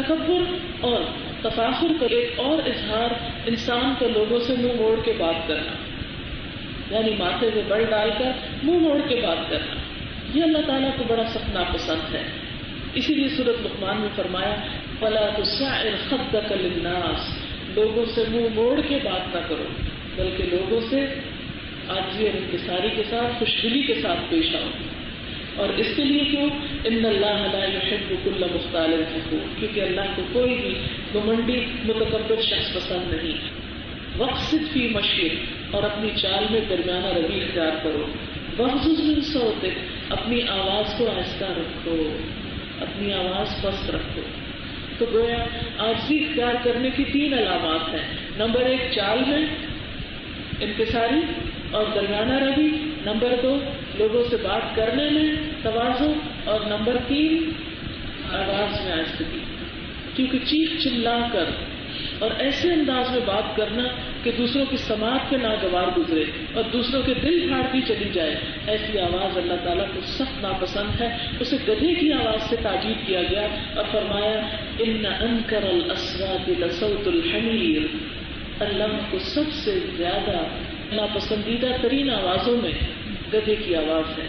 تکبر اور تفاخر کا ایک اور اظہار انسان کو لوگوں سے منہ موڑ کے بات کرنا، یعنی ماتھے میں بڑھ ڈال کر منہ موڑ کے بات کرنا، یہ اللہ تعالیٰ کو بڑا سخت ناپسند ہے. اسی لیے سورۃ لقمان میں فرمایا فَلَا تُسَعِّرْ خَدَّكَ لِلنَّاسِ، لوگوں سے منہ موڑ کے بات نہ کرو بلکہ لوگوں سے عاجزی اور انکساری کے ساتھ، خوشدلی کے ساتھ پیش آؤ. اور اس کے لیے کیوں؟ ان اللہ لا يحب كل مختال فخور، کیونکہ اللہ کو کوئی بھی گھمنڈی متکبر شخص پسند نہیں. واقصد فی مشیک، اور اپنی چال میں درمیانہ روی اختیار کرو. واغضض من صوتک، اپنی آواز کو آہستہ رکھو، اپنی آواز پست رکھو. تو گویا عاجزی اختیار کرنے کی 3 علامات ہیں. نمبر 1 چال میں انکساری اور درمیانہ روی، نمبر 2 لوگوں سے بات کرنے میں تواضع، اور نمبر 3 آواز میں آہستگی. کیونکہ چیخ چلا کر اور ایسے انداز میں بات کرنا کہ دوسروں کی سماعت کے ناگوار گزرے اور دوسروں کے دل پھاڑتی چلی جائے، ایسی آواز اللہ تعالیٰ کو سخت ناپسند ہے. اسے گدھے کی آواز سے تعجیب کیا گیا اور فرمایا ان انکر الاصوات لصوت الحمیر، اللہ کو سب سے زیادہ ناپسندیدہ ترین آوازوں میں گدھے کی آواز ہے.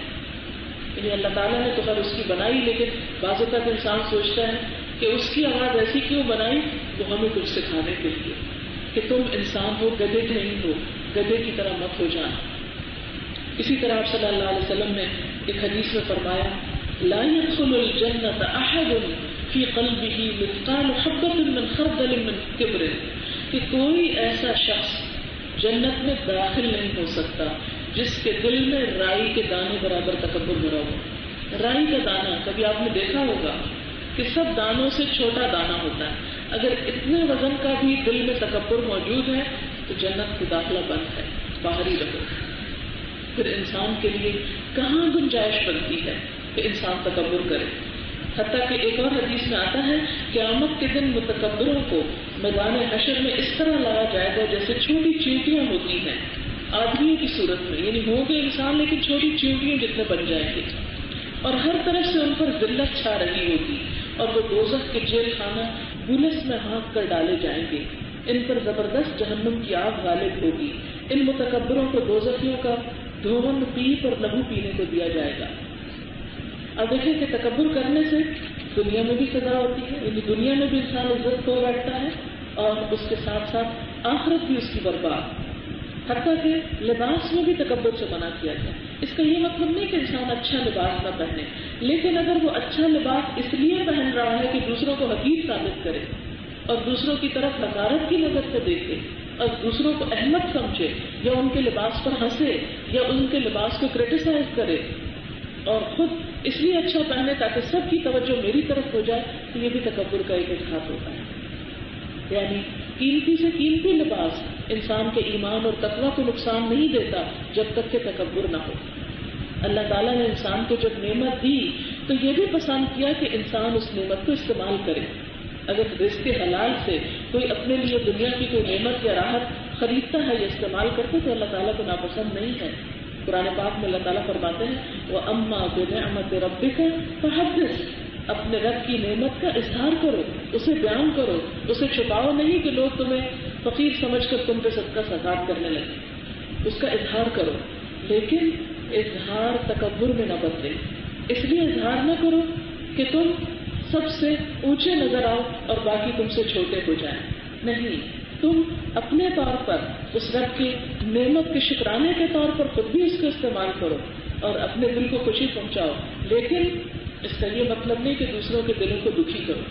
یعنی اللہ تعالیٰ نے تو خیر اس کی بنائی، لیکن بعض اوقات انسان سوچتا ہے کہ اس کی آواز ایسی کیوں بنائی؟ وہ ہمیں کچھ سکھانے کے لیے کہ تم انسان ہو، گدھے نہیں ہو، گدھے کی طرح مت ہو جانا. اسی طرح آپ صلی اللہ علیہ وسلم نے ایک حدیث میں فرمایا لا يدخل الجنة احد في قلبه مثقال حبة من خردل من کبر، کہ کوئی ایسا شخص جنت میں داخل نہیں ہو سکتا جس کے دل میں رائی کے دانے برابر تکبر بھرا ہو. رائی کا دانہ کبھی آپ نے دیکھا ہوگا کہ سب دانوں سے چھوٹا دانہ ہوتا ہے. اگر اتنے وزن کا بھی دل میں تکبر موجود ہے تو جنت کو داخلہ بند ہے، باہر ہی رہو. پھر انسان کے لیے کہاں گنجائش بنتی ہے کہ انسان تکبر کرے. حتیٰ کہ ایک اور حدیث میں آتا ہے قیامت کے دن متکبروں کو میدان حشر میں اس طرح لایا جائے گا جیسے چھوٹی چیونٹیاں ہوتی ہیں آدمیوں کی صورت میں، یعنی ہوں گے انسان لیکن چھوٹی چیونٹیاں جتنے بن جائیں گے، اور ہر طرف سے ان پر ذلت چھا رہی ہوگی، اور وہ دوزخ کے جیل خانہ بولس میں ہانک کر ڈالے جائیں گے. ان پر زبردست جہنم کی آگ غالب ہوگی. ان متکبروں کو دوزخیوں کا دھون پیپ اور لہو پینے کو دیا جائے گا. اب دیکھیں کہ تکبر کرنے سے دنیا میں بھی سزا ہوتی ہے، یعنی دنیا میں بھی انسان عزت کھو بیٹھتا ہے اور اس کے ساتھ ساتھ آخرت بھی اس کی برباد. حتیٰ کہ لباس میں بھی تکبر سے منع کیا گیا. اس کا یہ مطلب نہیں کہ انسان اچھا لباس نہ پہنے، لیکن اگر وہ اچھا لباس اس لیے پہن رہا ہے کہ دوسروں کو حقیر ثابت کرے اور دوسروں کی طرف حقارت کی نظر سے دیکھے اور دوسروں کو احمد سمجھے یا ان کے لباس پر ہنسے یا ان کے لباس کو کرٹیسائز کرے اور خود اس لیے اچھا پہنے تاکہ سب کی توجہ میری طرف ہو جائے، تو یہ بھی تکبر کا ایک اظہار ہوتا ہے. یعنی قیمتی سے قیمتی لباس انسان کے ایمان اور تقوی کو نقصان نہیں دیتا جب تک کہ تکبر نہ ہو. اللہ تعالیٰ نے انسان کو جب نعمت دی تو یہ بھی پسند کیا کہ انسان اس نعمت کو استعمال کرے. اگر رزق حلال سے کوئی اپنے لیے دنیا کی کوئی نعمت یا راحت خریدتا ہے یا استعمال کرتا تو اللہ تعالیٰ کو ناپسند نہیں ہے. قرآن پاک میں اللہ تعالیٰ فرماتے ہیں وَأَمَّا بِنِعْمَةِ رَبِّكَ فَحَدِّثْ، اپنے رب کی نعمت کا اظہار کرو، اسے بیان کرو، اسے چھپاؤ نہیں کہ لوگ تمہیں فقیر سمجھ کر تم پہ صدقہ زکات کرنے لگے. اس کا اظہار کرو، لیکن اظہار تکبر میں نہ بدلے. اس لیے اظہار نہ کرو کہ تم سب سے اونچے نظر آؤ اور باقی تم سے چھوٹے ہو جائیں. نہیں، تم اپنے طور پر اس رب کی نعمت کے شکرانے کے طور پر خود بھی اس کو استعمال کرو اور اپنے دل کو خوشی پہنچاؤ، لیکن اس کا یہ مطلب نہیں کہ دوسروں کے دلوں کو دکھی کرو.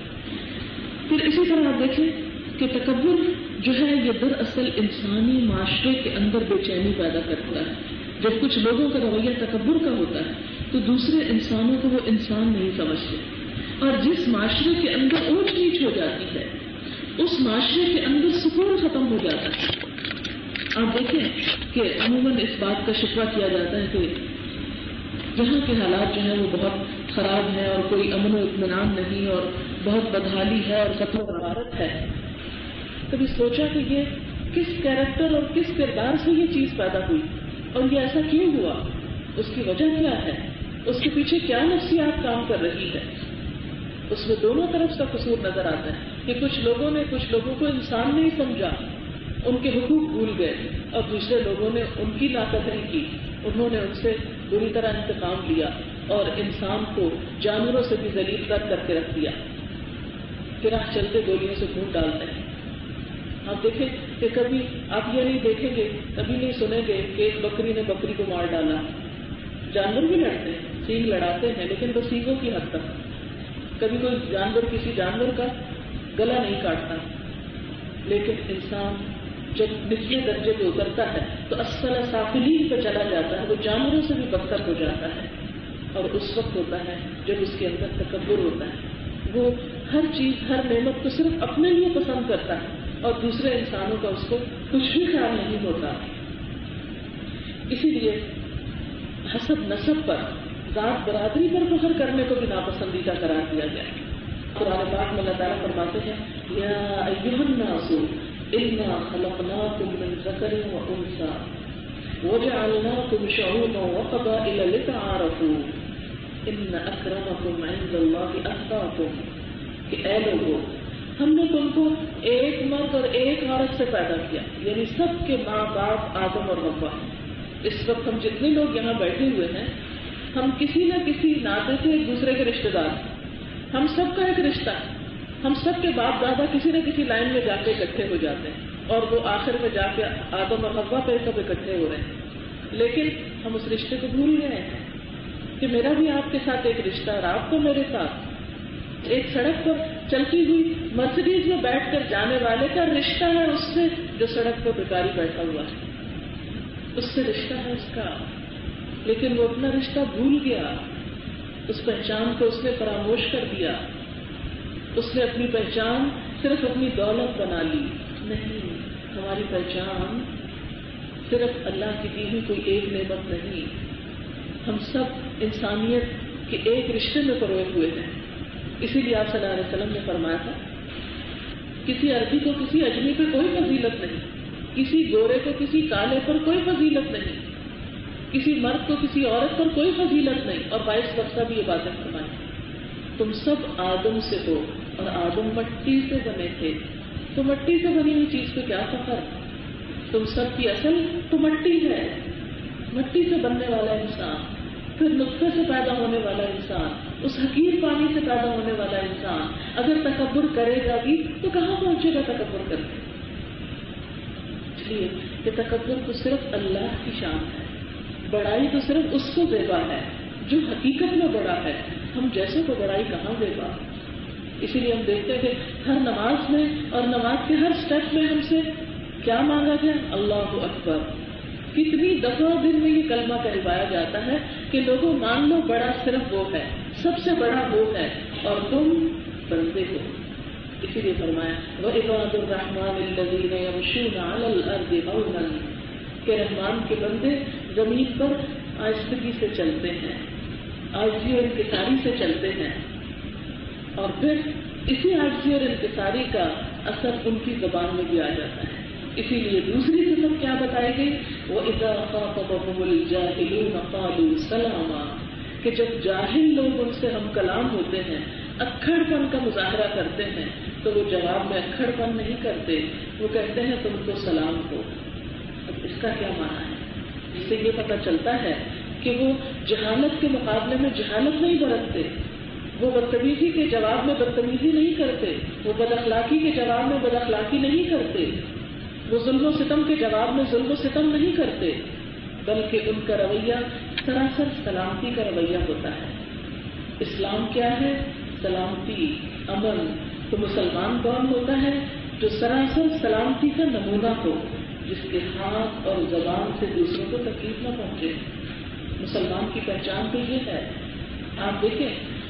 پھر اسی طرح آپ دیکھیں کہ تکبر جو ہے یہ دراصل انسانی معاشرے کے اندر بے چینی پیدا کرتا ہے. جب کچھ لوگوں کا رویہ تکبر کا ہوتا ہے تو دوسرے انسانوں کو وہ انسان نہیں سمجھتے، اور جس معاشرے کے اندر اونچ نیچ ہو جاتی ہے اس معاشرے کے اندر سکون ختم ہو جاتا ہے. آپ دیکھیں کہ عموماً اس بات کا شکوہ کیا جاتا ہے کہ جہاں کے حالات جو ہیں وہ بہت خراب ہیں اور کوئی امن و اطمینان نہیں اور بہت بدحالی ہے اور قتل و غارت ہے. کبھی سوچا کہ یہ کس کیریکٹر اور کس کردار سے یہ چیز پیدا ہوئی اور یہ ایسا کیوں ہوا؟ اس کی وجہ کیا ہے؟ اس کے پیچھے کیا نفسیات کام کر رہی ہے؟ اس میں دونوں طرف کا قصور نظر آتا ہے کہ کچھ لوگوں نے کچھ لوگوں کو انسان نہیں سمجھا، ان کے حقوق بھول گئے، اور دوسرے لوگوں نے ان کی ناقدری کی، انہوں نے ان سے بری طرح انتقام لیا اور انسان کو جانوروں سے بھی ذلیل کر کے رکھ دیا، پھر آپ چلتے گولیوں سے خون ڈالتے ہیں۔ آپ دیکھیں کہ کبھی آپ یہ نہیں دیکھیں گے، کبھی نہیں سنیں گے کہ ایک بکری نے بکری کو مار ڈالا۔ جانور بھی لڑتے ہیں، سینگ لڑاتے ہیں، لیکن بس سینگوں کی حد تک۔ کبھی کوئی جانور کسی جانور کا گلا نہیں کاٹتا، لیکن انسان جب نچلے درجے پہ اترتا ہے تو اسفل سافلین پہ چلا جاتا ہے، وہ جانوروں سے بھی بدتر ہو جاتا ہے، اور اس وقت ہوتا ہے جب اس کے اندر تکبر ہوتا ہے۔ وہ ہر چیز، ہر نعمت کو صرف اپنے لیے پسند کرتا ہے اور دوسرے انسانوں کا اس کو کچھ بھی خیال نہیں ہوتا۔ اسی لیے حسب نسب پر، ذات برادری پر فخر کرنے کو بھی ناپسندیدہ قرار دیا گیا ہے۔ قرآن پاک میں اللہ تعالیٰ فرماتے ہیں یا ایھا الناس انا خلقناکم من ذکر و انثی وجعلناکم شعوبا وقبائل لتعارفوا ان اکرمکم عند اللہ اتقاکم، کہ اے لوگوں، ہم نے تم کو ایک مرد اور ایک عورت سے پیدا کیا، یعنی سب کے ماں باپ آدم اور حوا۔ اس وقت ہم جتنے لوگ یہاں بیٹھے ہوئے ہیں، ہم کسی نہ کسی ناطے سے ایک دوسرے کے رشتے دار ہیں، ہم سب کا ایک رشتہ ہے، ہم سب کے باپ دادا کسی نہ کسی لائن میں جا کے اکٹھے ہو جاتے ہیں، اور وہ آخر میں جا کے آدم اور حوا پہ سب اکٹھے ہو رہے ہیں، لیکن ہم اس رشتے کو بھول گئے ہیں کہ میرا بھی آپ کے ساتھ ایک رشتہ اور آپ کو میرے ساتھ۔ ایک سڑک پر چلتی ہوئی مرسڈیز میں بیٹھ کر جانے والے کا رشتہ ہے اس سے جو سڑک پر بیکاری بیٹھا ہوا ہے، اس سے رشتہ ہے اس کا، لیکن وہ اپنا رشتہ بھول گیا، اس پہچان کو اس نے فراموش کر دیا، اس نے اپنی پہچان صرف اپنی دولت بنا لی۔ نہیں، ہماری پہچان صرف اللہ کی دی ہوئی کوئی ایک نعمت نہیں، ہم سب انسانیت کے ایک رشتے میں پروئے ہوئے ہیں۔ اسی لیے آپ صلی اللہ علیہ وسلم نے فرمایا تھا کسی عربی کو کسی اجمی پہ کوئی فضیلت نہیں، کسی گورے کو کسی کالے پر کوئی فضیلت نہیں، کسی مرد کو کسی عورت پر کوئی فضیلت نہیں، اور 22 وقتہ بھی یہ باتیں فرمائی۔ تم سب آدم سے ہو اور آدم مٹی سے بنے تھے، تو مٹی سے بنی ہوئی چیز کو کیا فخر؟ تم سب کی اصل تو مٹی ہے، مٹی سے بننے والا انسان، پھر نطفے سے پیدا ہونے والا انسان، اس حقیر پانی سے پیدا ہونے والا انسان اگر تکبر کرے گا بھی تو کہاں پہنچے گا تکبر کر کے؟ اس لیے کہ تکبر تو صرف اللہ کی شان ہے، بڑائی تو صرف اس کو دیبا ہے جو حقیقت میں بڑا ہے، ہم جیسے کو بڑائی کہاں دیبا۔ اسی لیے ہم دیکھتے ہیں کہ ہر نماز میں اور نماز کے ہر سٹیپ میں ہم سے کیا مانگا گیا؟ اللہ اکبر۔ کتنی دفعہ دن میں یہ کلمہ کہلوایا جاتا ہے کہ لوگوں مان لو بڑا صرف وہ ہے، سب سے بڑا وہ ہے اور تم بندے ہو۔ اسی لیے فرمایا وَعِبَادُ الرَّحْمَنِ الَّذِينَ يَمْشُونَ عَلَى الْأَرْضِ هَوْنًا، کہ رحمان کے بندے زمین پر آہستگی سے چلتے ہیں، عاجزی اور انکساری سے چلتے ہیں، اور پھر اسی عاجزی اور انکساری کا اثر ان کی زبان میں بھی آ جاتا ہے۔ اسی لیے دوسری صفت کیا بتائی گئی؟ وَإِذَا خَاطَبَهُمُ الْجَاهِلُونَ قَالُوا سَلَامًا، کہ جب جاہل لوگ ان سے ہم کلام ہوتے ہیں، اکھڑ پن کا مظاہرہ کرتے ہیں، تو وہ جواب میں اکھڑ پن نہیں کرتے، وہ کہتے ہیں تم کو سلام ہو۔ اب اس کا کیا معنی ہے؟ اس سے یہ پتہ چلتا ہے کہ وہ جہالت کے مقابلے میں جہالت نہیں برتتے، وہ بدتمیزی کے جواب میں بدتمیزی نہیں کرتے، وہ بد اخلاقی کے جواب میں بد اخلاقی نہیں کرتے، وہ ظلم و ستم کے جواب میں ظلم و ستم نہیں کرتے، بلکہ ان کا رویہ سراسر سلامتی کا رویہ ہوتا ہے۔ اسلام کیا ہے؟ سلامتی، امن۔ تو مسلمان کون ہوتا ہے؟ جو سراسر سلامتی کا نمونہ ہو، جس کے ہاتھ اور زبان سے دوسروں کو تکلیف نہ پہنچے۔ مسلمان کی پہچان تو یہ ہے۔ آپ دیکھیں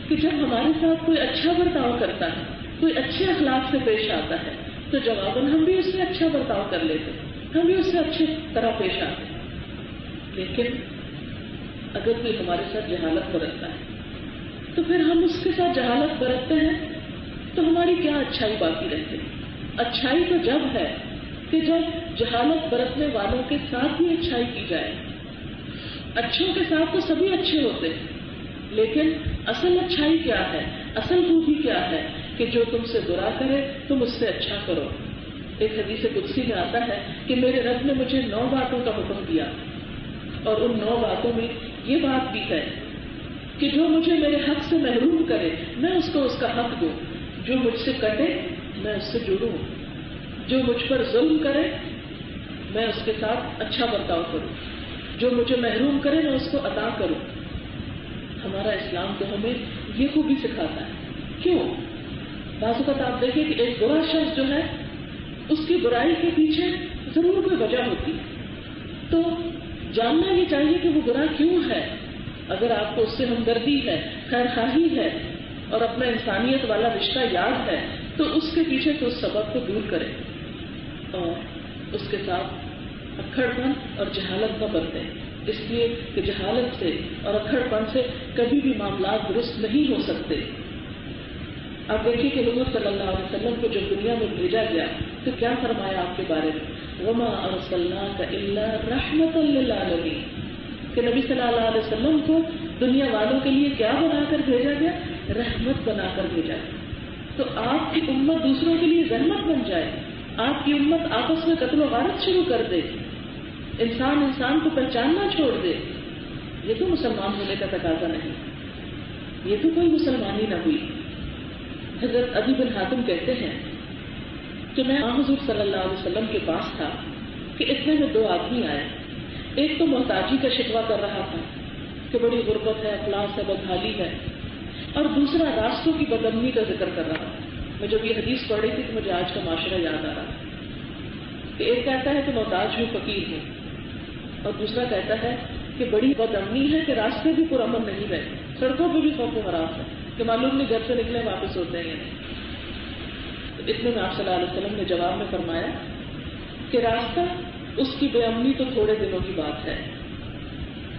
کہ جب ہمارے ساتھ کوئی اچھا برتاؤ کرتا ہے، کوئی اچھے اخلاق سے پیش آتا ہے، تو جواباً ہم بھی اس سے اچھا برتاؤ کر لیتے، ہم بھی اس سے اچھی طرح پیش آتے۔ لیکن اگر کوئی ہمارے ساتھ جہالت برتتا ہے تو پھر ہم اس کے ساتھ جہالت برتتے ہیں تو ہماری کیا اچھائی باقی رہتی؟ اچھائی تو جب ہے کہ جب جہالت برتنے والوں کے ساتھ بھی اچھائی کی جائے۔ اچھوں کے ساتھ تو سبھی اچھے ہوتے ہیں، لیکن اصل اچھائی کیا ہے؟ اصل خوبی کیا ہے کہ جو تم سے برا کرے تم اس سے اچھا کرو. ایک حدیث قدسی میں آتا ہے کہ میرے رب نے مجھے 9 باتوں کا حکم دیا اور ان 9 باتوں میں یہ بات بھی ہے کہ جو مجھے میرے حق سے محروم کرے میں اس کو اس کا حق دوں, جو مجھ سے کٹے میں اس سے جڑوں, جو مجھ پر ظلم کرے میں اس کے ساتھ اچھا برتاؤ کروں, جو مجھے محروم کرے میں اس کو عطا کروں. ہمارا اسلام تو ہمیں یہ خوبی سکھاتا ہے. کیوں؟ بعض اوقات آپ دیکھیں کہ ایک برا شخص جو ہے اس کی برائی کے پیچھے ضرور کوئی وجہ ہوتی ہے, تو جاننا یہ چاہیے کہ وہ برا کیوں ہے. اگر آپ کو اس سے ہمدردی ہے, خیر خواہی ہے اور اپنا انسانیت والا رشتہ یاد ہے تو اس کے پیچھے تو اس سبب کو دور کریں اور اس کے ساتھ اکھڑ پن اور جہالت نہ برتیں, اس لیے کہ جہالت سے اور اکھڑ پن سے کبھی بھی معاملات درست نہیں ہو سکتے. آپ دیکھیے کہ حضور صلی اللہ علیہ وسلم کو جب دنیا میں بھیجا گیا تو کیا فرمایا آپ کے بارے میں, وَمَا أَرْسَلْنَاكَ إِلَّا رَحْمَةً لِّلْعَالَمِينَ, کہ نبی صلی اللہ علیہ وسلم کو دنیا والوں کے لیے کیا بنا کر بھیجا گیا؟ رحمت بنا کر بھیجا گیا. تو آپ کی امت دوسروں کے لیے رحمت بن جائے, آپ کی امت آپس میں قتل و غارت شروع کر دے, انسان انسان کو پہچاننا چھوڑ دے, یہ تو مسلمان ہونے کا تقاضا نہیں, یہ تو کوئی مسلمانی نہ ہوئی. حضرت عدی بن حاتم کہتے ہیں کہ میں حضور صلی اللہ علیہ وسلم کے پاس تھا کہ اتنے میں 2 آدمی آئے. ایک تو محتاجی کا شکوہ کر رہا تھا کہ بڑی غربت ہے, افلاس ہے, بدحالی ہے, اور دوسرا راستوں کی بدامنی کا ذکر کر رہا تھا. میں جب یہ حدیث پڑھ رہی تھی تو مجھے آج کا معاشرہ یاد آ رہا کہ ایک کہتا ہے کہ محتاج ہوں, فقیر ہوں, اور دوسرا کہتا ہے کہ بڑی بدامنی ہے کہ راستے بھی پرامن نہیں رہے, سڑکوں پہ بھی خوف و حراس ہے کہ معلوم نہیں گھر سے نکلے واپس ہوتے ہیں. اتنے میں آپ صلی اللہ علیہ وسلم نے جواب میں فرمایا کہ راستہ اس کی بے امنی تو تھوڑے دنوں کی بات ہے,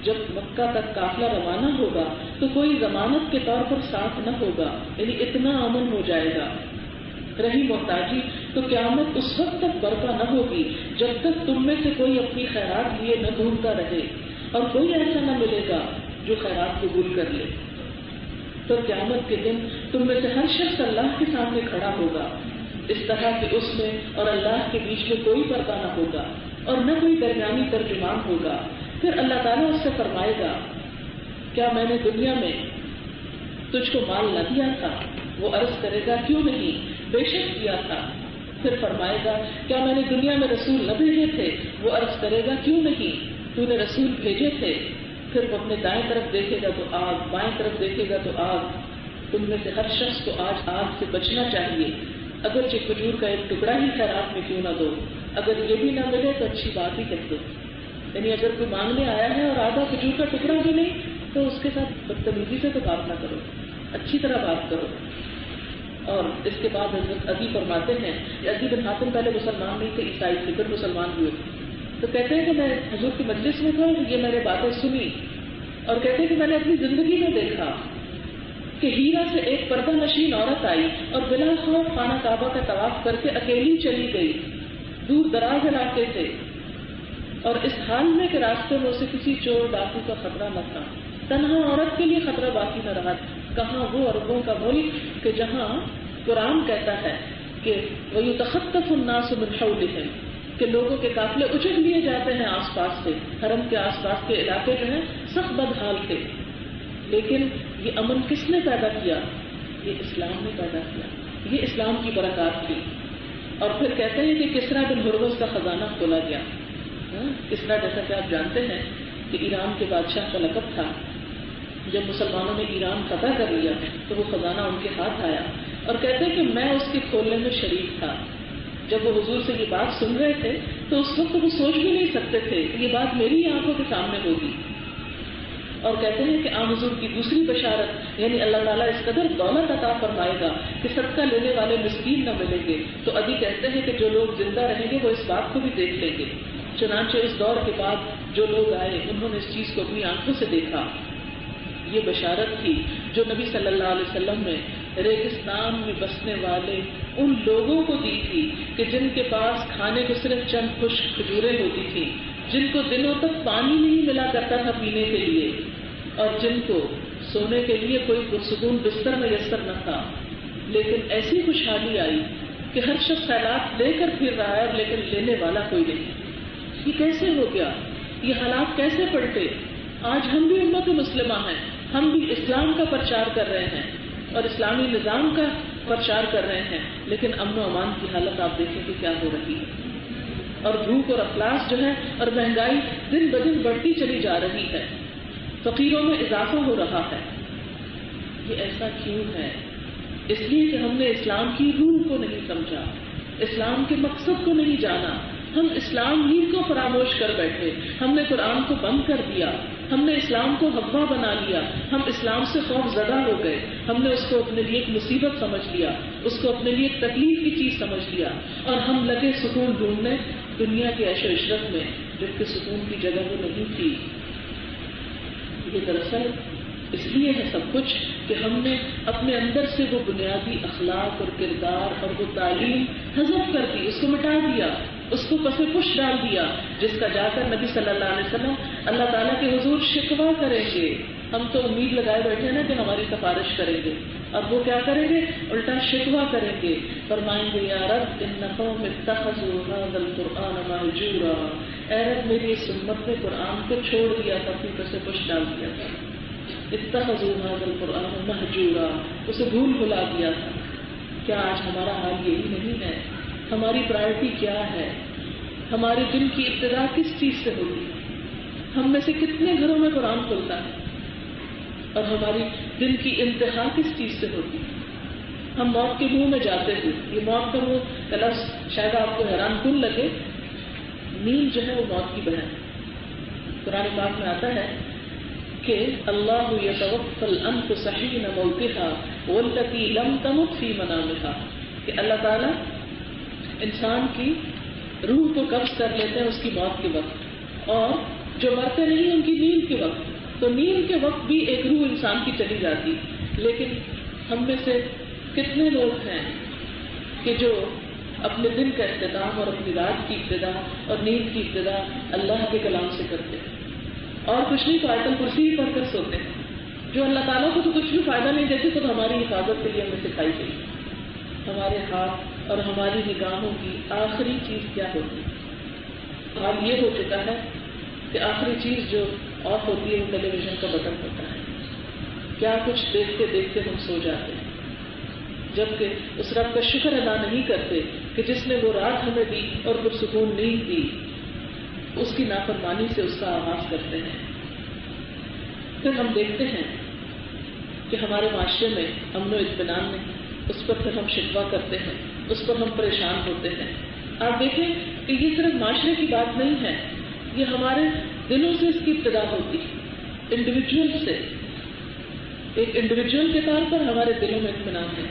جب مکہ تک قافلہ روانہ ہوگا تو کوئی ضمانت کے طور پر ساتھ نہ ہوگا, یعنی اتنا امن ہو جائے گا. رہی محتاجی تو قیامت اس وقت تک برپا نہ ہوگی جب تک تم میں سے کوئی اپنی خیرات لیے نہ ڈھونڈتا رہے, اور کوئی ایسا نہ ملے گا جو خیرات قبول کر لے. تو قیامت کے دن تم میں سے ہر شخص اللہ کے سامنے کھڑا ہوگا, اس طرح کہ اس میں اور اللہ کے بیچ میں کوئی پردہ نہ ہوگا اور نہ کوئی درمیانی ترجمان ہوگا. پھر اللہ تعالیٰ اس سے فرمائے گا کیا میں نے دنیا میں تجھ کو مال نہ دیا تھا؟ وہ عرض کرے گا کیوں نہیں, بے شک دیا تھا. پھر فرمائے گا کیا میں نے دنیا میں رسول نہ بھیجے تھے؟ وہ عرض کرے گا کیوں نہیں, تو نے رسول بھیجے تھے. پھر وہ اپنے دائیں طرف دیکھے گا تو آگ, بائیں طرف دیکھے گا تو آگ. تم میں سے ہر شخص کو آج آگ سے بچنا چاہیے, اگرچہ کھجور کا ایک ٹکڑا ہی خیرات میں کیوں نہ دو, اگر یہ بھی نہ ملے تو اچھی بات ہی کہہ دو. یعنی اگر کوئی مانگنے آیا ہے اور آدھا کھجور کا ٹکڑا بھی نہیں تو اس کے ساتھ بدتمیزی سے تو بات نہ کرو, اچھی طرح بات کرو. اور اس کے بعد حضرت عدی فرماتے ہیں, عدی بن حاتم پہلے مسلمان نہیں تھے, عیسائی تھے, پھر مسلمان ہوئے. تو کہتے ہیں کہ میں حضور کی مجلس میں تھا, یہ میں نے باتیں سنی, اور کہتے ہیں کہ میں نے اپنی زندگی میں دیکھا کہ ہیرا سے ایک پردہ نشین عورت آئی اور بلا خوف خانہ کعبہ کا طواف کر کے اکیلی چلی گئی. دور دراز علاقے سے, اور اس حال میں کہ راستے میں اسے کسی چور ڈاکو کا خطرہ نہ تھا. تنہا عورت کے لیے خطرہ باقی نہ رہا. کہاں وہ عربوں کا ملک کہ جہاں قرآن کہتا ہے کہ وَيُتَخَطَّفُ النَّاسُ مِنْ حَوْلِهِمْ, کہ لوگوں کے قافلے اچک لیے جاتے ہیں آس پاس سے. حرم کے آس پاس کے علاقے جو ہیں سخت بدحال تھے, لیکن یہ امن کس نے پیدا کیا؟ یہ اسلام نے پیدا کیا. یہ اسلام کی برکات تھی. اور پھر کہتے ہیں کہ کسریٰ بن ہرمز کا خزانہ کھولا گیا. کسریٰ جیسا کہ آپ جانتے ہیں کہ ایران کے بادشاہ کا لقب تھا. جب مسلمانوں نے ایران فتح کر لیا تو وہ خزانہ ان کے ہاتھ آیا, اور کہتے ہیں کہ میں اس کے کھولنے میں شریک تھا. جب وہ حضور سے یہ بات سن رہے تھے تو اس وقت وہ سوچ بھی نہیں سکتے تھے کہ یہ بات میری آنکھوں کے سامنے ہوگی. اور کہتے ہیں کہ حضور کی دوسری بشارت, یعنی اللہ تعالیٰ اس قدر دولت عطا فرمائے گا کہ صدقہ لینے والے مسکین نہ ملیں گے. تو ابھی کہتے ہیں کہ جو لوگ زندہ رہیں گے وہ اس بات کو بھی دیکھ لیں گے. چنانچہ اس دور کے بعد جو لوگ آئے انہوں نے اس چیز کو اپنی آنکھوں سے دیکھا. یہ بشارت تھی جو نبی صلی اللہ علیہ وسلم نے ریگستان میں بسنے والے ان لوگوں کو دی تھی کہ جن کے پاس کھانے کو صرف چند خشک کھجوریں ہوتی تھی, جن کو دنوں تک پانی نہیں ملا کرتا تھا پینے کے لیے, اور جن کو سونے کے لیے کوئی پرسکون بستر میسر نہ تھا، لیکن ایسی خوشحالی آئی کہ ہر شخص خیرات لے کر پھر رہا ہے لیکن لینے والا کوئی نہیں۔ یہ کیسے ہو گیا؟ یہ حالات کیسے پلٹے؟ آج ہم بھی امت مسلمہ ہیں، ہم بھی اسلام کا پرچار کر رہے ہیں اور اسلامی نظام کا پرچار کر رہے ہیں، لیکن امن و امان کی حالت آپ دیکھیں کہ کیا ہو رہی ہے، اور بھوک اور افلاس جو ہے اور مہنگائی دن بدن بڑھتی چلی جا رہی ہے، فقیروں میں اضافہ ہو رہا ہے۔ یہ ایسا کیوں ہے؟ اس لیے کہ ہم نے اسلام کی روح کو نہیں سمجھا، اسلام کے مقصد کو نہیں جانا۔ ہم اسلام ہی کو فراموش کر بیٹھے، ہم نے قرآن کو بند کر دیا، ہم نے اسلام کو حوا بنا لیا، ہم اسلام سے خوف زدہ ہو گئے، ہم نے اس کو اپنے لیے ایک مصیبت سمجھ لیا، اس کو اپنے لیے ایک تکلیف کی چیز سمجھ لیا، اور ہم لگے سکون ڈھونڈنے دنیا کے عیش و عشرت میں، جبکہ سکون کی جگہ وہ نہیں تھی۔ یہ دراصل اس لیے ہے سب کچھ کہ ہم نے اپنے اندر سے وہ بنیادی اخلاق اور کردار اور وہ تعلیم حذف کر دی، اس کو مٹا دیا، اس کو پس پش ڈال دیا، جس کا جا کر نبی صلی اللہ علیہ وسلم اللہ تعالیٰ کے حضور شکوہ کریں گے۔ ہم تو امید لگائے بیٹھے نا کہ ہماری سفارش کریں گے، اب وہ کیا کریں گے؟ الٹا شکوہ کریں گے، فرمائیں گے یا رب ان قوم اتخذوا هذا القرآن مہجورا، اے رب میری اس امت نے قرآن کو چھوڑ دیا تھا، اپنی پس پش ڈال دیا تھا، اتخذوا هذا القرآن مہجورا، اسے بھول بھلا دیا تھا۔ کیا آج ہمارا حال یہی نہیں ہے؟ ہماری پرائرٹی کیا ہے؟ ہمارے دن کی ابتدا کس چیز سے ہوگی؟ ہم میں سے کتنے گھروں میں قرآن کھلتا ہے اور ہماری دن کی انتہا کس چیز سے ہوگی؟ ہم موت کے منہ میں جاتے ہیں، یہ موت کا منہ کا لفظ شاید آپ کو حیران کن لگے، نیند جو ہے وہ موت کی بہن ہے۔ قرآن پاک میں آتا ہے کہ اللہ یتوفی الانفس حین موتها والتی لم تمت فی منامها، کہ اللہ تعالیٰ انسان کی روح کو قبض کر لیتے ہیں اس کی موت کے وقت، اور جو مرتے نہیں ان کی نیند کے وقت۔ تو نیند کے وقت بھی ایک روح انسان کی چلی جاتی، لیکن ہم میں سے کتنے لوگ ہیں کہ جو اپنے دن کا اختتام اور اپنی رات کی ابتدا اور نیند کی ابتدا اللہ کے کلام سے کرتے ہیں، اور کچھ نہیں تو آیت الکرسی ہی پڑھ کر سوتے ہیں، جو اللہ تعالیٰ کو تو کچھ بھی فائدہ نہیں دیتے، تو ہماری حفاظت کے لیے ہمیں سکھائی گئی۔ ہمارے ہاتھ اور ہماری نگاہوں کی آخری چیز کیا ہوتی ہے؟ حال یہ ہو چکا ہے کہ آخری چیز جو آف ہوتی ہے وہ ٹیلی ویژن کا بٹن ہوتا ہے۔ کیا کچھ دیکھتے دیکھتے ہم سو جاتے ہیں، جبکہ اس رب کا شکر ادا نہیں کرتے کہ جس نے وہ رات ہمیں دی اور پرسکون نیند دی، اس کی نافرمانی سے اس کا آغاز کرتے ہیں۔ پھر ہم دیکھتے ہیں کہ ہمارے معاشرے میں امن و اطمینان نہیں، اس پر پھر ہم شکوہ کرتے ہیں، اس پر ہم پریشان ہوتے ہیں۔ آپ دیکھیں کہ یہ صرف معاشرے کی بات نہیں ہے، یہ ہمارے دلوں سے اس کی ابتدا ہوتی ہے، انڈیویجول سے۔ ایک انڈیویجول کے طور پر ہمارے دلوں میں اطمینان ہے،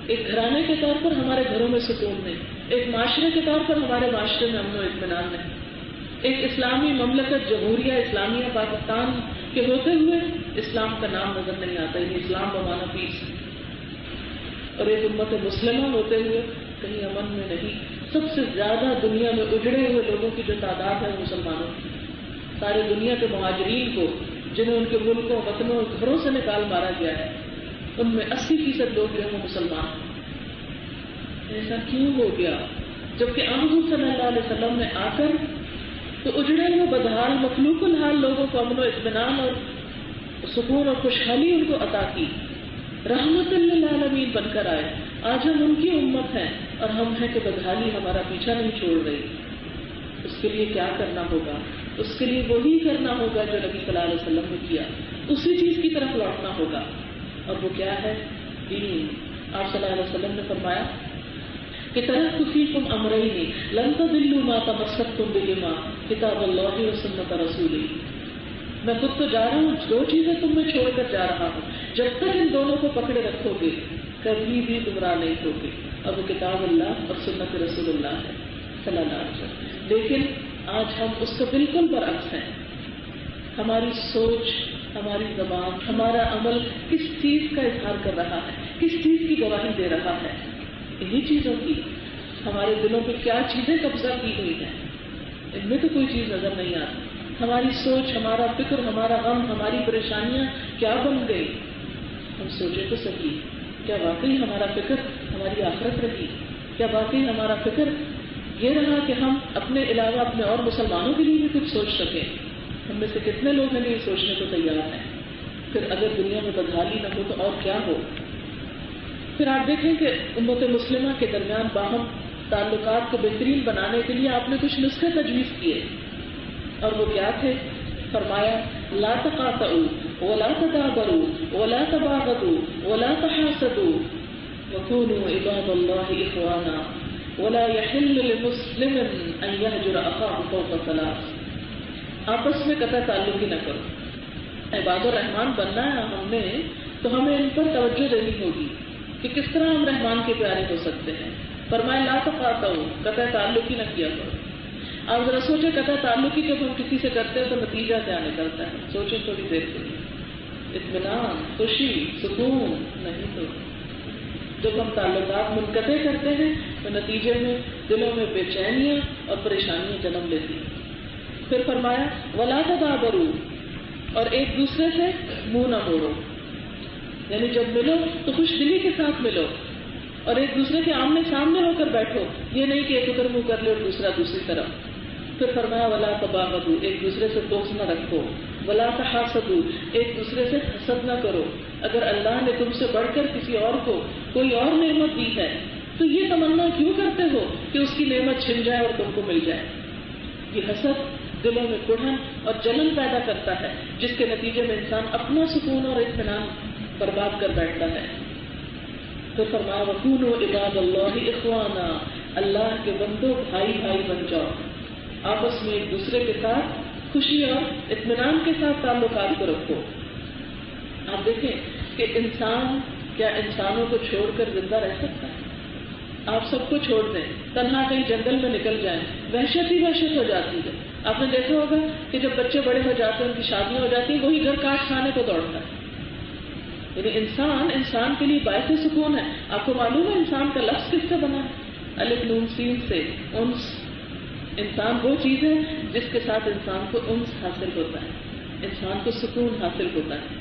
ایک گھرانے کے طور پر ہمارے گھروں میں سکون نہیں، ایک معاشرے کے طور پر ہمارے معاشرے میں امن و اطمینان نہیں، ایک اسلامی مملکت جمہوریہ اسلامیہ پاکستان کے ہوتے ہوئے اسلام کا نام نظر نہیں آتا، یہ اسلام بمانا پیس، اور ایک امت مسلمہ ہوتے ہوئے کہیں امن میں نہیں۔ سب سے زیادہ دنیا میں اجڑے ہوئے لوگوں کی جو تعداد ہے وہ مسلمانوں کی، سارے دنیا کے مہاجرین کو جنہیں ان کے ملکوں وطنوں اور گھروں سے نکال مارا گیا ہے، ان میں 80% لوگ جو ہیں وہ مسلمان ہیں۔ ایسا کیوں ہو گیا؟ جبکہ حضور صلی اللہ علیہ وسلم نے آ کر تو اجڑے ہوئے بدحال مخلوق الحال لوگوں کو امن و اطمینان اور سکون اور خوشحالی ان کو عطا کی، رحمت للعالمین بن کر آئے۔ آج ہم ان کی امت ہیں اور ہم ہیں کہ بدحالی ہمارا پیچھا نہیں چھوڑ رہی۔ اس کے لیے کیا کرنا ہوگا؟ اس کے لیے وہی کرنا ہوگا جو نبی صلی اللہ علیہ وسلم نے کیا، اسی چیز کی طرف لوٹنا ہوگا، اور وہ کیا ہے؟ دین۔ آپ صلی اللہ علیہ وسلم نے فرمایا کہ ترکت فیکم امرین لن تضلوا ما تمسکتم بہما کتاب اللہ و سنت رسولہ۔ میں خود تو جا رہا ہوں، دو چیزیں تم میں چھوڑ کر جا رہا ہوں، جب تک ان دونوں کو پکڑے رکھو گے کبھی بھی گمراہ نہیں ہوگے، اور وہ کتاب اللہ اور سنت رسول اللہ ہے صلی اللہ علیہ وسلم۔ لیکن آج ہم اس کا بالکل برعکس ہیں۔ ہماری سوچ، ہماری زبان، ہمارا عمل کس چیز کا اظہار کر رہا ہے، کس چیز کی گواہی دے رہا ہے؟ انہی چیزوں کی۔ ہمارے دلوں پہ کیا چیزیں قبضہ کی ہوئی ہیں، ان میں تو کوئی چیز نظر نہیں آتی۔ ہماری سوچ، ہمارا فکر، ہمارا غم، ہماری پریشانیاں کیا بن گئی؟ ہم سوچے تو صحیح، کیا واقعی ہمارا فکر ہماری آخرت رہی؟ کیا واقعی ہمارا فکر یہ رہا کہ ہم اپنے علاوہ اپنے اور مسلمانوں کے لیے بھی کچھ سوچ سکیں؟ ہم میں سے کتنے لوگ ہیں یہ سوچنے کو تیار ہیں؟ پھر اگر دنیا میں بدحالی نہ ہو تو اور کیا ہو؟ پھر آپ دیکھیں کہ امت مسلمہ کے درمیان باہم تعلقات کو بہترین بنانے کے لیے آپ نے کچھ نسخے تجویز کیے، اور وہ کیا تھے؟ فرمایا لا تقاطعوا ولا تدابروا ولا تباغضوا ولا تحاسدوا وكونوا عباد الله اخوانا ولا يحل لمسلم ان يهجر اخاه فوق ثلاث۔ آپس میں قطع تعلق ہی نہ کرو۔ عباد الرحمن بننا ہے ہم نے تو ہمیں ان پر توجہ دینی ہوگی کہ کس طرح ہم رحمان کے پیارے ہو سکتے ہیں۔ فرمایا لا تقاطعوا، قطع تعلق ہی نہ کیا کرو۔ آپ ذرا سوچیں قطع تعلق ہی جب ہم کسی سے کرتے ہیں تو نتیجہ کیا نکلتا ہے؟ سوچیں تھوڑی دیر کے لیے۔ اطمینان، خوشی، سکون نہیں تو جب ہم تعلقات منقطع کرتے ہیں تو نتیجے میں دلوں میں بے چینیاں اور پریشانیاں جنم لیتی ہیں۔ پھر فرمایا ولا تدابروا، اور ایک دوسرے سے منہ نہ موڑو، یعنی جب ملو تو خوش دلی کے ساتھ ملو اور ایک دوسرے کے آمنے سامنے ہو کر بیٹھو، یہ نہیں کہ ایک ادھر منہ کر لے اور دوسرا دوسری طرف۔ پھر فرمایا ولا تباغضوا، ایک دوسرے سے دوست نہ رکھو، ولا تحاسدوا، ایک دوسرے سے حسد نہ کرو۔ اگر اللہ نے تم سے بڑھ کر کسی اور کو کوئی اور نعمت دی ہے تو یہ تمنا کیوں کرتے ہو کہ اس کی نعمت چھن جائے اور تم کو مل جائے؟ یہ حسد دلوں میں کڑھن اور جلن پیدا کرتا ہے، جس کے نتیجے میں انسان اپنا سکون اور اطمینان برباد کر بیٹھتا ہے۔ تو فرمایا وَكُونُوا عِبَادَ اللَّهِ إِخْوَانًا، اللہ کے بندوں بھائی بھائی بن جاؤ، آپس میں ایک دوسرے کے ساتھ خوشی اور اطمینان کے ساتھ تعلقات کو رکھو۔ آپ دیکھیں کہ انسان کیا انسانوں کو چھوڑ کر زندہ رہ سکتا ہے؟ آپ سب کو چھوڑ دیں، تنہا کہیں جنگل میں نکل جائیں، وحشت ہی وحشت ہو جاتی ہے۔ آپ نے دیکھا ہوگا کہ جب بچے بڑے ہو جاتے ہیں، ان کی شادیاں ہو جاتی ہیں، وہی گھر کاٹ کھانے کو دوڑتا ہے۔ یعنی انسان کے لیے باعث سکون ہے۔ آپ کو معلوم ہے انسان کا لفظ کس سے بنا ہے؟ الف نون سین سے، انس۔ انسان وہ چیز ہے جس کے ساتھ انسان کو انس حاصل ہوتا ہے، انسان کو سکون حاصل ہوتا ہے۔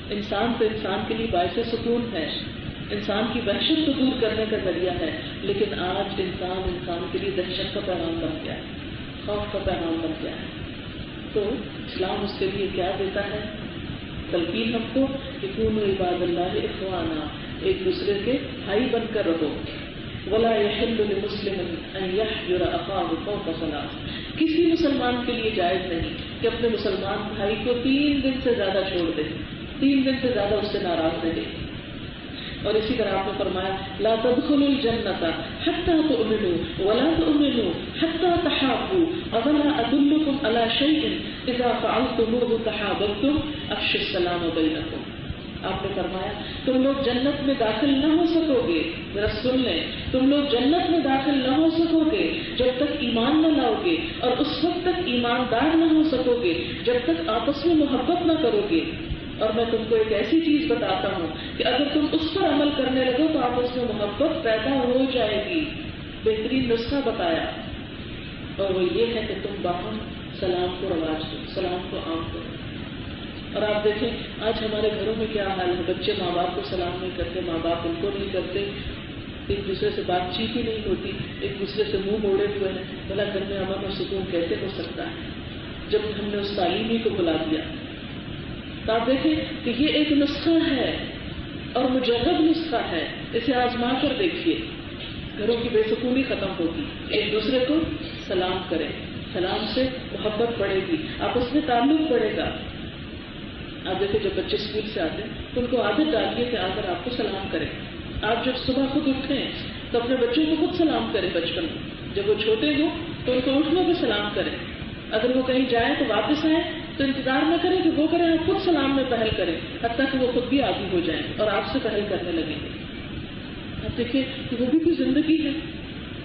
انسان تو انسان کے لیے باعث سکون ہے، انسان کی وحشت کو دور کرنے کا ذریعہ ہے، لیکن آج انسان کے لیے دہشت کا پیغام بن گیا ہے، خوف کا پیغام بن گیا ہے۔ تو اسلام اس کے لیے کیا دیتا ہے؟ تلقین ہم کو کہ کونوا عباد اللہ اخوانا، ایک دوسرے کے بھائی بن کر رہو۔ ولا يحل لمسلم ان يحجر اخاه فوق ثلاث، کسی مسلمان کے لیے جائز نہیں کہ اپنے مسلمان بھائی کو 3 دن سے زیادہ چھوڑ دے، 3 دن سے زیادہ اس سے ناراض رہے۔ اور اسی طرح آپ نے فرمایا لا تدخلوا الجنة حتى تؤمنوا ولا تؤمنوا حتى تحابوا اولا ادلكم على شيء اذا فعلتموه تحاببتم افشوا السلام بينكم۔ آپ نے فرمایا تم لوگ جنت میں داخل نہ ہو سکو گے، ذرا سن لیں، تم لوگ جنت میں داخل نہ ہو سکو گے جب تک ایمان نہ لاؤ گے، اور اس وقت تک ایماندار نہ ہو سکو گے جب تک آپس میں محبت نہ کرو گے۔ اور میں تم کو ایک ایسی چیز بتاتا ہوں کہ اگر تم اس پر عمل کرنے لگو تو آپس میں محبت پیدا ہو جائے گی۔ بہترین نسخہ بتایا، اور وہ یہ ہے کہ تم باہم سلام کو رواج دو، سلام کو عام کرو۔ اور آپ دیکھیں آج ہمارے گھروں میں کیا حال ہے، بچے ماں باپ کو سلام نہیں کرتے، ماں باپ ان کو نہیں کرتے، ایک دوسرے سے بات چیت ہی نہیں ہوتی، ایک دوسرے سے منہ موڑے ہوئے ہیں۔ بھلا گھر میں امن اور سکون کیسے ہو سکتا ہے جب ہم نے اس تعلیم ہی کو بلا دیا؟ تو آپ دیکھیں کہ یہ ایک نسخہ ہے اور مجرب نسخہ ہے، اسے آزما کر دیکھیے، گھروں کی بے سکونی ختم ہوگی۔ ایک دوسرے کو سلام کریں، سلام سے محبت بڑھے گی، آپس میں تعلق بڑھے گا۔ آپ دیکھیں جب بچے اسکول سے آتے ہیں تو ان کو عادت ڈالیے کہ آ کر آپ کو سلام کریں۔ آپ جب صبح خود اٹھیں تو اپنے بچوں کو خود سلام کریں، بچپن میں جب وہ چھوٹے ہوں تو ان کو اٹھنے پہ سلام کریں، اگر وہ کہیں جائیں تو واپس آئیں تو انتظار نہ کریں کہ وہ کریں، آپ خود سلام میں پہل کریں، حتیٰ کہ وہ خود بھی عادی ہو جائیں اور آپ سے پہل کرنے لگیں گے۔ آپ دیکھیں کہ وہ بھی کوئی زندگی ہے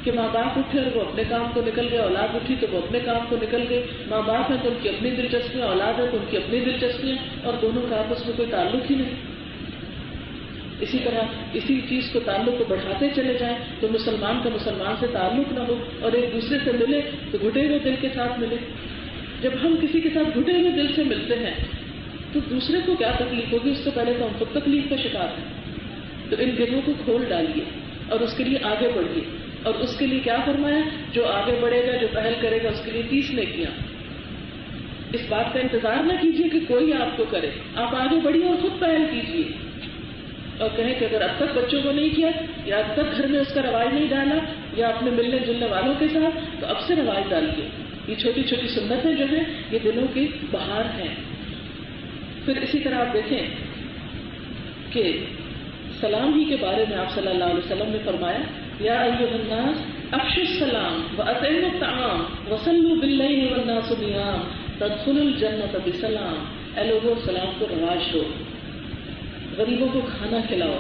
کہ ماں باپ اٹھے اور وہ اپنے کام کو نکل گئے، اولاد اٹھی تو وہ اپنے کام کو نکل گئے، ماں باپ ہیں تو ان کی اپنی دلچسپیاں، اولاد ہے تو ان کی اپنی دلچسپیاں، اور دونوں کا آپس میں کوئی تعلق ہی نہیں۔ اسی طرح اسی چیز کو تعلق کو بڑھاتے چلے جائیں تو مسلمان کا مسلمان سے تعلق نہ ہو اور ایک دوسرے سے ملے تو گھٹے ہوئے دل کے ساتھ ملے۔ جب ہم کسی کے ساتھ گھٹے ہوئے دل سے ملتے ہیں تو دوسرے کو کیا تکلیف ہوگی، اس سے پہلے تو ہم خود تکلیف کا شکار ہیں. تو ان دلوں کو کھول ڈالیے اور اس کے لیے آگے بڑھیے. اور اس کے لیے کیا فرمایا، جو آگے بڑھے گا، جو پہل کرے گا، اس کے لیے 30 نیکیاں. اس بات کا انتظار نہ کیجیے کہ کوئی آپ کو کرے، آپ آگے بڑھیے اور خود پہل کیجیے. اور کہیں کہ اگر اب تک بچوں کو نہیں کیا، یا اب تک گھر میں اس کا رواج نہیں ڈالا، یا اپنے ملنے جلنے والوں کے ساتھ، تو اب سے رواج ڈالیے. یہ چھوٹی چھوٹی سنتیں جو ہیں یہ دلوں کی بہار ہیں. پھر اسی طرح آپ دیکھیں کہ سلام ہی کے بارے میں آپ صلی اللہ علیہ وسلم نے فرمایا، یا ایھا الناس افشوا السلام واطعموا الطعام وصلوا باللیل والناس نیام تدخلوا الجنۃ بسلام. اے لوگوں، سلام کو رواج دو، غریبوں کو کھانا کھلاؤ،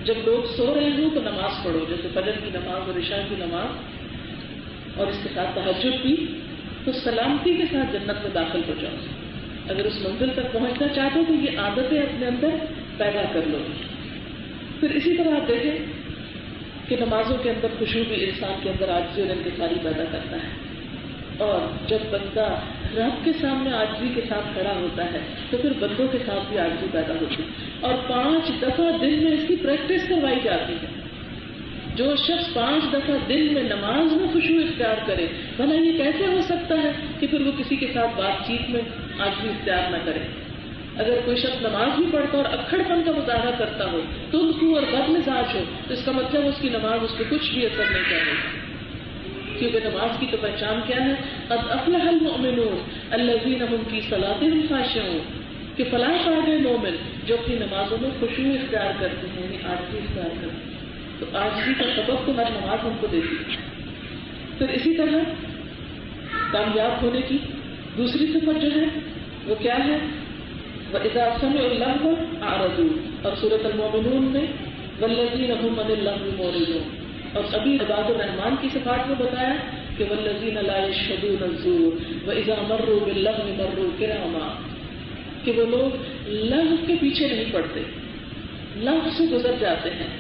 جب لوگ سو رہے ہوں تو نماز پڑھو، جیسے فجر کی نماز اور عشاء کی نماز، اور اس کے ساتھ تہجد بھی، تو سلامتی کے ساتھ جنت میں داخل ہو جاؤ. اگر اس منزل تک پہنچنا چاہتے ہو تو یہ عادتیں اپنے اندر پیدا کر لو. پھر اسی طرح آپ دیکھیں کہ نمازوں کے اندر خشوع بھی انسان کے اندر عاجزی اور انکساری پیدا کرتا ہے. اور جب بندہ رب کے سامنے عاجزی کے ساتھ کھڑا ہوتا ہے تو پھر بندوں کے ساتھ بھی عاجزی پیدا ہوتی ہے. اور 5 دفعہ دن میں اس کی پریکٹس کروائی جاتی ہے. جو شخص 5 دفعہ دن میں نماز میں خشوع اختیار کرے، بھلا یہ کیسے ہو سکتا ہے کہ پھر وہ کسی کے ساتھ بات چیت میں عاجزی اختیار نہ کرے. اگر کوئی شخص نماز بھی پڑھتا اور اکھڑ پن کا مظاہرہ کرتا ہو، تندخو اور بد مزاج ہو، تو اس کا مطلب اس کی نماز اس پہ کچھ بھی اثر نہیں کرے گی. کیونکہ نماز کی تو پہچان کیا ہے، قد افلح المؤمنون الذین هم فی صلاتهم خاشعون، کہ فلاح پا گئے مومن جو اپنی نمازوں میں خشوع اختیار کرتے ہیں، یعنی عاجزی اختیار کرتے ہیں. تو عاجزی کا سبب تو ہر نماز ہم کو دیتی ہے. پھر اسی طرح کامیاب ہونے کی دوسری صفت جو ہے وہ کیا ہے، وَإِذَا سَمِعُوا اللَّغْوَ أَعْرَضُوا، اور سورۃ المؤمنون میں وَالَّذِينَ هُمْ عَنِ اللَّغْوِ مُعْرِضُونَ. اور ابھی عباد الرحمان کی صفات میں بتایا کہ وَالَّذِينَ لَا يَشْهَدُونَ الزُّورَ وَإِذَا مَرُّوا بِاللَّغْوِ مَرُّوا كِرَامًا، کہ وہ لوگ لغو کے پیچھے نہیں پڑتے، لغو سے گزر جاتے ہیں،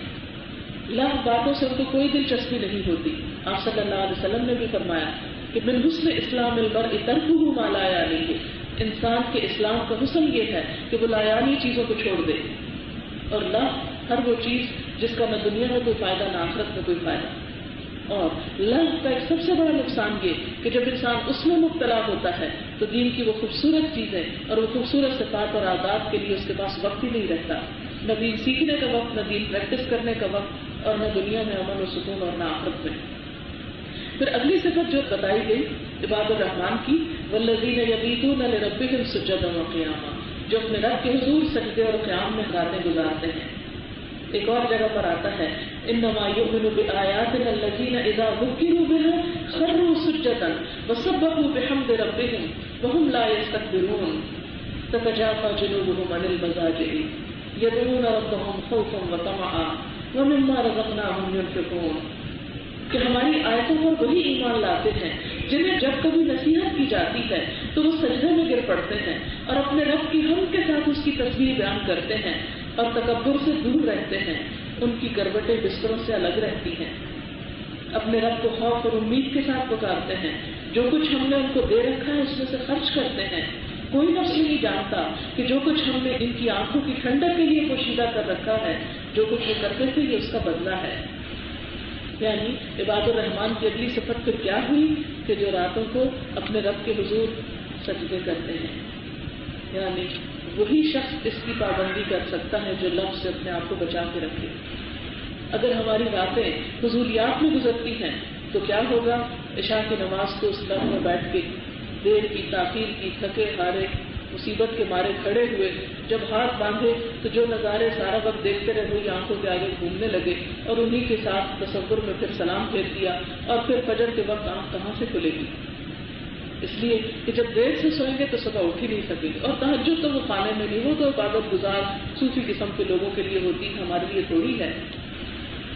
لغو باتوں سے ان کو کوئی دلچسپی نہیں ہوتی. آپ صلی اللہ علیہ وسلم نے بھی فرمایا کہ من حسن اسلام المرء ترکہ ما لا یعنیہ، انسان کے اسلام کا حسن یہ ہے کہ وہ لا یعنی چیزوں کو چھوڑ دے. اور لغو ہر وہ چیز جس کا نہ دنیا میں کوئی فائدہ نہ آخرت میں کوئی فائدہ. اور لغو کا ایک سب سے بڑا نقصان یہ کہ جب انسان اس میں مبتلا ہوتا ہے تو دین کی وہ خوبصورت چیزیں اور وہ خوبصورت صفات اور عادات کے لیے اس کے پاس وقت ہی نہیں رہتا، نہ دین سیکھنے کا وقت، نہ دین پریکٹس کرنے کا وقت، اور نہ دنیا میں امن و سکون اور نہ آخرت میں. پھر اگلی صفت جو بتائی گئی عباد الرحمان کی، والذین یبیتون لربہم سجدا وقیاما، جو اپنے رب کے حضور سجدے اور قیام میں راتیں گزارتے ہیں. ایک اور جگہ پر آتا ہے انما یؤمن بآیاتنا الذین اذا ذکروا بها خروا سجدا وسبحوا بحمد ربہم وهم لا یستکبرون تتجافى جنوبهم عن المضاجع یدعون ربهم خوفا وطمعا ومما رزقناهم ينفقون، کہ ہماری آیتوں پر وہی ایمان لاتے ہیں جنہیں جب کبھی نصیحت کی جاتی ہے تو وہ سجدے میں گر پڑتے ہیں اور اپنے رب کی حمد کے ساتھ اس کی تسبیح بیان کرتے ہیں اور تکبر سے دور رہتے ہیں. ان کی کروٹیں بستروں سے الگ رہتی ہیں، اپنے رب کو خوف اور امید کے ساتھ پکارتے ہیں. جو کچھ ہم نے ان کو دے رکھا ہے اس میں سے خرچ کرتے ہیں. کوئی نفس نہیں جانتا کہ جو کچھ ہم نے ان کی آنکھوں کی ٹھنڈک کے لیے پوشیدہ کر رکھا ہے، جو کچھ وہ کرتے تھے یہ اس کا بدلہ ہے. یعنی عباد الرحمان کی اگلی صفت پھر کیا ہوئی کہ جو راتوں کو اپنے رب کے حضور سجدے کرتے ہیں. یعنی وہی شخص اس کی پابندی کر سکتا ہے جو لفظ سے اپنے آپ کو بچا کے رکھے. اگر ہماری راتیں فضولیات میں گزرتی ہیں تو کیا ہوگا، عشاء کی نماز کو اس لفظ میں بیٹھ کے دیر کی، تاخیر کی، تھکے ہارے، مصیبت کے مارے کھڑے ہوئے، جب ہاتھ باندھے تو جو نظارے سارا وقت دیکھتے رہے وہی آنکھوں کے آگے گھومنے لگے اور انہی کے ساتھ تصور میں پھر سلام پھیر دیا اور پھر فجر کے وقت آنکھ کہاں سے کھلے گی. اس لیے کہ جب دیر سے سوئیں گے تو صبح اٹھ ہی نہیں سکیں گے. اور تہجد تو وہ خانے میں نہیں، وہ تو عبادت گزار صوفی قسم کے لوگوں کے لیے ہوتی ہے، ہمارے لیے تھوڑی ہے.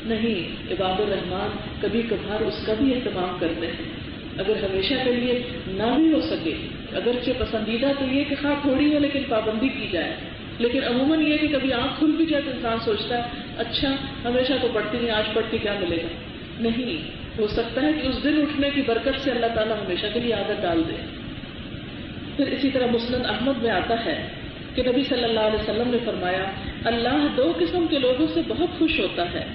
نہیں، عباد الرحمان کبھی کبھار اس کا بھی اہتمام کرتے ہیں. اگر ہمیشہ کے لیے نہ بھی ہو سکے، اگرچہ پسندیدہ تو یہ کہ خواہ تھوڑی ہو لیکن پابندی کی جائے، لیکن عموماً یہ کہ کبھی آنکھ کھل بھی جائے تو انسان سوچتا ہے اچھا ہمیشہ تو پڑھتی نہیں، آج پڑھ کے کیا ملے گا. نہیں، ہو سکتا ہے کہ اس دن اٹھنے کی برکت سے اللہ تعالیٰ ہمیشہ کے لیے عادت ڈال دے. پھر اسی طرح مسند احمد میں آتا ہے کہ نبی صلی اللہ علیہ وسلم نے فرمایا اللہ 2 قسم کے لوگوں سے بہت خوش ہوتا ہے.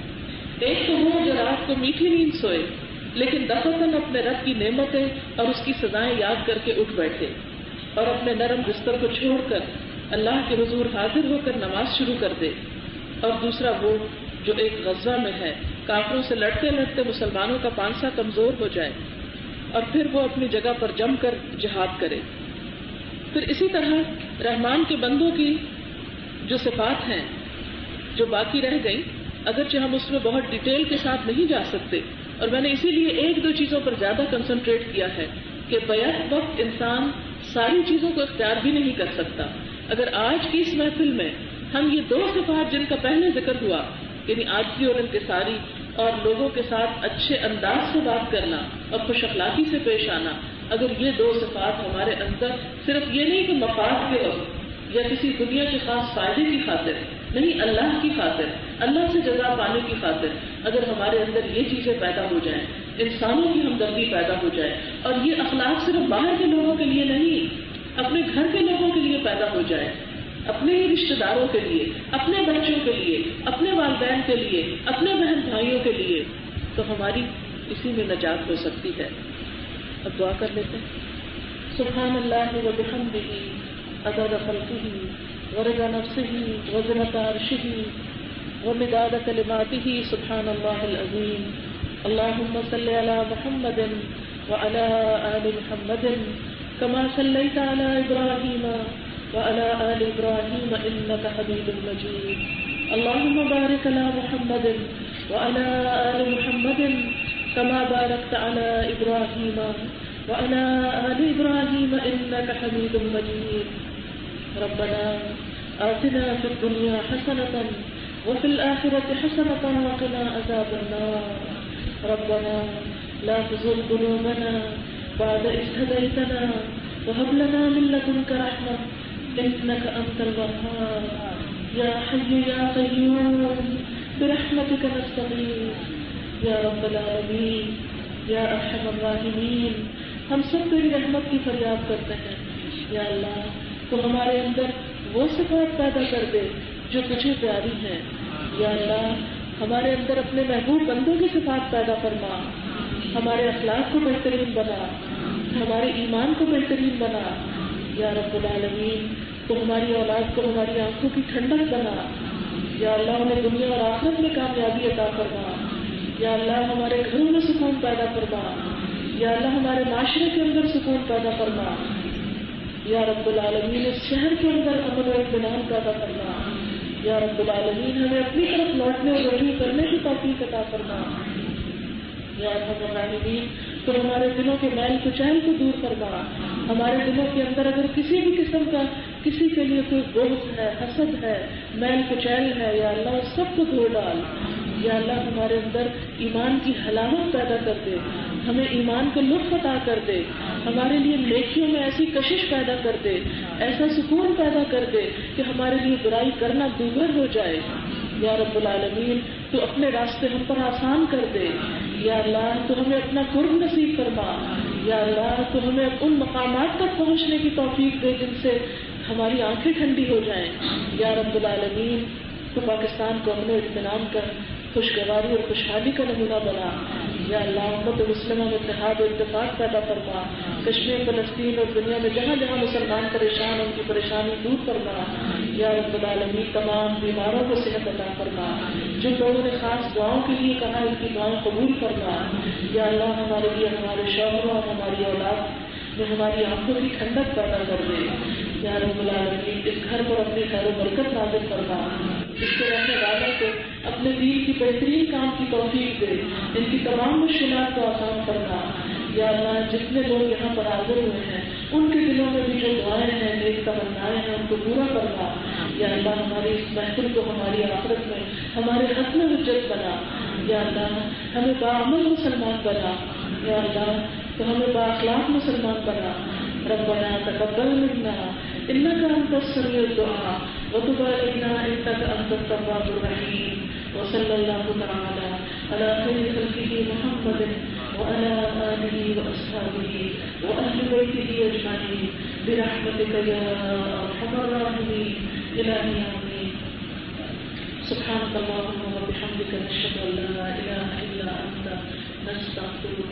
ایک تو وہ جو رات کو میٹھی نیند سوئے لیکن دفعتاً اپنے رب کی نعمتیں اور اس کی سزائیں یاد کر کے اٹھ بیٹھے اور اپنے نرم بستر کو چھوڑ کر اللہ کے حضور حاضر ہو کر نماز شروع کر دے. اور دوسرا وہ جو ایک غزوہ میں ہے، کافروں سے لڑتے لڑتے مسلمانوں کا پانسا کمزور ہو جائے اور پھر وہ اپنی جگہ پر جم کر جہاد کرے. پھر اسی طرح رحمان کے بندوں کی جو صفات ہیں جو باقی رہ گئیں، اگرچہ ہم اس میں بہت ڈیٹیل کے ساتھ نہیں جا سکتے، اور میں نے اسی لیے 1-2 چیزوں پر زیادہ کنسنٹریٹ کیا ہے کہ بیک وقت انسان ساری چیزوں کو اختیار بھی نہیں کر سکتا. اگر آج کی اس محفل میں ہم یہ 2 صفات جن کا پہلے ذکر ہوا، یعنی عاجزی اور انکساری اور لوگوں کے ساتھ اچھے انداز سے بات کرنا اور خوش اخلاقی سے پیش آنا، اگر یہ 2 صفات ہمارے اندر صرف یہ نہیں کہ مفاد کے وقت یا کسی دنیا کے خاص فائدے کی خاطر نہیں، اللہ کی خاطر، اللہ سے جزا پانے کی خاطر اگر ہمارے اندر یہ چیزیں پیدا ہو جائیں، انسانوں کی ہمدردی پیدا ہو جائے، اور یہ اخلاق صرف باہر کے لوگوں کے لیے نہیں، اپنے گھر کے لوگوں کے لیے پیدا ہو جائے، اپنے ہی رشتہ داروں کے لیے، اپنے بچوں کے لیے، اپنے والدین کے لیے، اپنے بہن بھائیوں کے لیے، تو ہماری اسی میں نجات ہو سکتی ہے. اب دعا کر لیتے ہیں. سبحان اللہ و بحمدہ عدد خلقہ ورضا نفسہ وزنة عرشہ ومداد کلماتہ سبحان اللہ العظیم. اللہم صل علی محمد وعلی آل محمد كما صلیت علی ابراہیم وعلى آل إبراهيم إنك حميد مجيد. اللهم بارك على محمد وعلى آل محمد كما باركت على إبراهيم وعلى آل إبراهيم إنك حميد مجيد. ربنا آتنا في الدنيا حسنة وفي الآخرة حسنة وقنا عذاب النار. ربنا لا تزغ قلوبنا بعد إذ هديتنا وهب لنا من لدنك رحمة إنك أنت الوهاب. يا حي يا قيوم برحمتك نستغيث يا رب العالمين یا ارحم الراحمین. ہم سب تیری رحمت کی فریاد کرتے ہیں. یا اللہ تو ہمارے اندر وہ صفات پیدا کر دے جو تجھے پیاری ہیں. یا اللہ ہمارے اندر اپنے محبوب بندوں کی صفات پیدا فرما. ہمارے اخلاق کو بہترین بنا, ہمارے ایمان کو بہترین بنا. یا رب العالمین تو ہماری اولاد کو ہماری آنکھوں کی ٹھنڈک بنا. یا اللہ انہیں دنیا اور آخرت میں کامیابی عطا فرما. یا اللہ ہمارے گھروں میں سکون پیدا فرما. یا اللہ ہمارے معاشرے کے اندر سکون پیدا فرما. یا رب العالمین اس شہر کے اندر امن و اطمینان پیدا فرما. یا رب العالمین ہمیں اپنی طرف لوٹنے اور رجوع کرنے کی توفیق عطا فرما. یا ارحم الراحمین تو ہمارے دلوں کے میل کچیل کو دور فرما. ہمارے دلوں کے اندر اگر کسی بھی قسم کا کسی کے لیے کوئی بغض ہے, حسد ہے, میل کچیل ہے, یا اللہ اس سب کو دھو ڈال. یا اللہ ہمارے اندر ایمان کی حلاوت پیدا کر دے, ہمیں ایمان کا لطف عطا کر دے, ہمارے لیے نیکیوں میں ایسی کشش پیدا کر دے, ایسا سکون پیدا کر دے کہ ہمارے لیے برائی کرنا دوبھر ہو جائے. یا رب العالمین تو اپنے راستے ہم پر آسان کر دے. یا اللہ تو ہمیں اپنا قرب نصیب فرما. یا اللہ تو ہمیں ان مقامات تک پہنچنے کی توفیق دے جن سے ہماری آنکھیں ٹھنڈی ہو جائیں. یا رب العالمین تو پاکستان کو امن و اطمینان کر خوشگواری اور خوشحالی کا نمونہ بنا. یا اللہ امت مسلمہ میں اتحاد و اتفاق پیدا فرما. کشمیر, فلسطین اور دنیا میں جہاں جہاں مسلمان پریشان ان کی پریشانی دور فرما. یا رب العالمین تمام بیماروں کو صحت عطا فرما. جن لوگوں نے خاص دعاؤں کے لیے کہا ان کی دعائیں قبول فرما. یا اللہ ہمارے لیے ہمارے شوہروں اور ہماری اولاد میں ہماری آنکھوں کی ٹھنڈک پیدا کر دے. یا رب العالمین اس گھر پر اپنی خیر و برکت نازل فرما. اس کے رہنے والوں کو اپنے دین کی بہترین کام کی توفیق دے. ان کی تمام مشکلات کو آسان فرما. یا اللہ جتنے لوگ یہاں پر حاضر ہوئے ہیں ان کے دلوں میں بھی جو دعائیں ہیں, نیک تمنائیں ہیں, ان کو پورا فرما. یا اللہ ہماری اس محفل کو ہماری آخرت میں ہمارے حق میں حجت بنا. یا اللہ ہمیں باعمل مسلمان بنا. یا اللہ تو ہمیں بااخلاق مسلمان بنا. ربنا تقبل منا انك انت السميع الدعاء وتب علينا انك انت التواب الرحيم. وصلى الله تعالى على خير خلقه محمد وعلى آله وأصحابه وأهل بيته أجمعين. برحمتك يا ارحم الراحمين الہی آمین. سبحانك اللهم وبحمدك نشهد ان لا اله الا انت نستغفرك